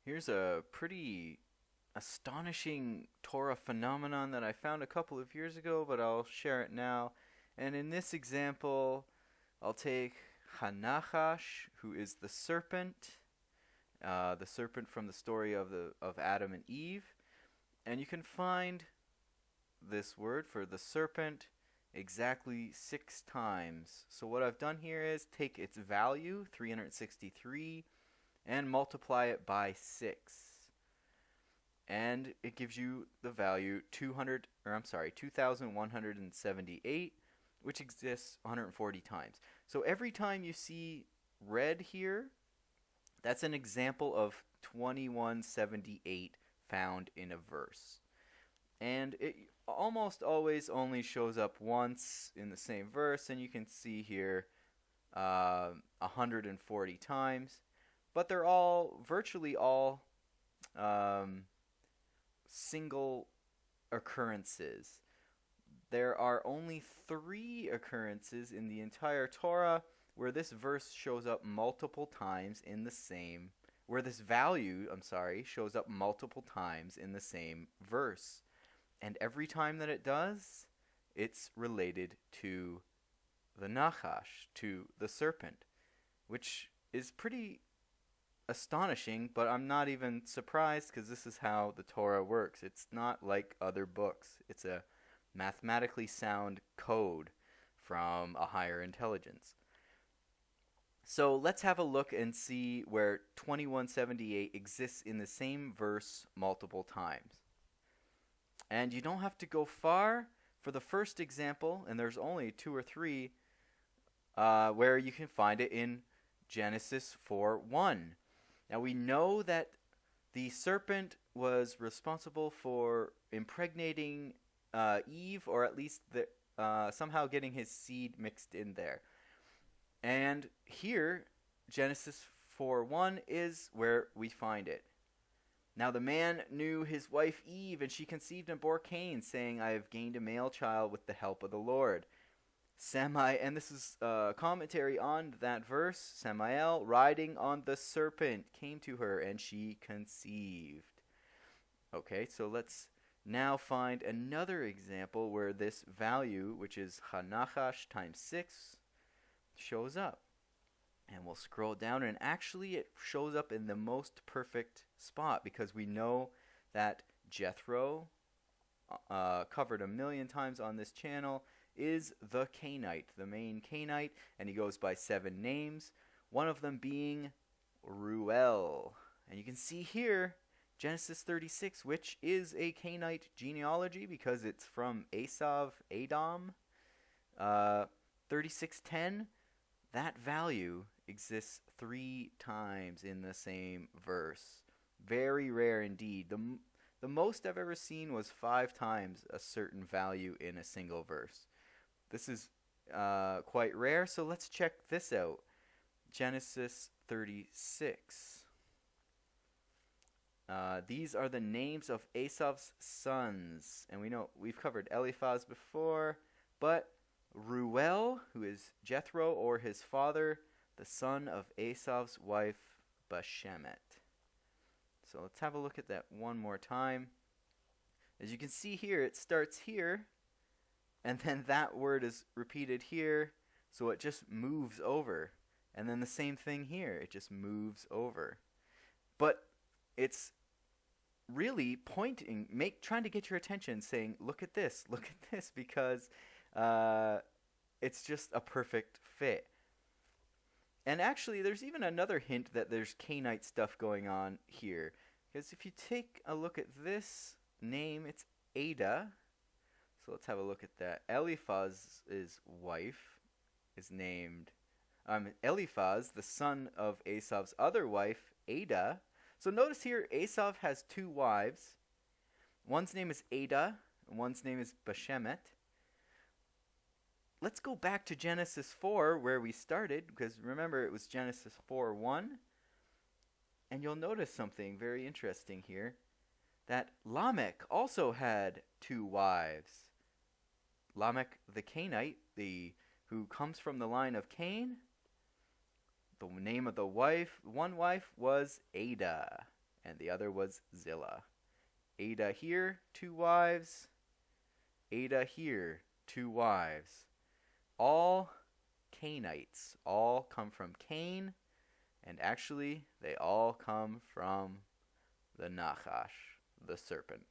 Here's a pretty astonishing Torah phenomenon that I found a couple of years ago, but I'll share it now. And in this example, I'll take nachash, who is the serpent from the story of Adam and Eve, and you can find this word for the serpent exactly 6 times. So what I've done here is take its value, 363, and multiply it by 6. And it gives you the value 2178, which exists 140 times. So every time you see red here, that's an example of 2178 found in a verse. And it almost always only shows up once in the same verse, and you can see here 140 times. But they're virtually all single occurrences. There are only 3 occurrences in the entire Torah where this verse shows up multiple times in the same, where this value, shows up multiple times in the same verse. And every time that it does, it's related to the nachash, to the serpent, which is pretty astonishing, but I'm not even surprised because this is how the Torah works. It's not like other books. It's a mathematically sound code from a higher intelligence. So let's have a look and see where 2178 exists in the same verse multiple times. And you don't have to go far for the first example, and there's only 2 or 3 where you can find it in Genesis 4:1. Now we know that the serpent was responsible for impregnating Eve, or at least somehow getting his seed mixed in there. And here, Genesis 4:1 is where we find it. Now the man knew his wife Eve, and she conceived and bore Cain, saying, I have gained a male child with the help of the Lord. And this is a commentary on that verse. Samael, riding on the serpent, came to her, and she conceived. Okay, so let's now find another example where this value, which is nachash times 6, shows up. And we'll scroll down, and actually it shows up in the most perfect spot, because we know that Jethro, covered a million times on this channel, is the Canaanite, the main Canaanite, and he goes by 7 names, one of them being Ruel. And you can see here Genesis 36, which is a Canaanite genealogy because it's from Adam. 36:10, that value exists 3 times in the same verse. Very rare indeed. The most I've ever seen was 5 times a certain value in a single verse. This is quite rare, so let's check this out. Genesis 36. These are the names of Esau's sons. And we know we've covered Eliphaz before, but Ruel, who is Jethro or his father, the son of Esau's wife Bashemet. So let's have a look at that one more time. As you can see here, it starts here, and then that word is repeated here, so it just moves over. And then the same thing here, it just moves over. But it's really pointing, trying to get your attention, saying, look at this, because it's just a perfect fit. And actually, there's even another hint that there's Canaanite stuff going on here. Because if you take a look at this name, it's Ada. So let's have a look at that. Eliphaz's wife is named Eliphaz, the son of Esau's other wife, Ada. So notice here, Esau has 2 wives. One's name is Ada, and one's name is Bashemet. Let's go back to Genesis 4, where we started, because remember, it was Genesis 4:1. And you'll notice something very interesting here, that Lamech also had 2 wives. Lamech the Canaanite, who comes from the line of Cain, the name of the one wife was Ada. and the other was Zillah. Ada here, 2 wives. Ada here, 2 wives. All Cainites. All come from Cain, and actually they all come from the nachash, the serpent.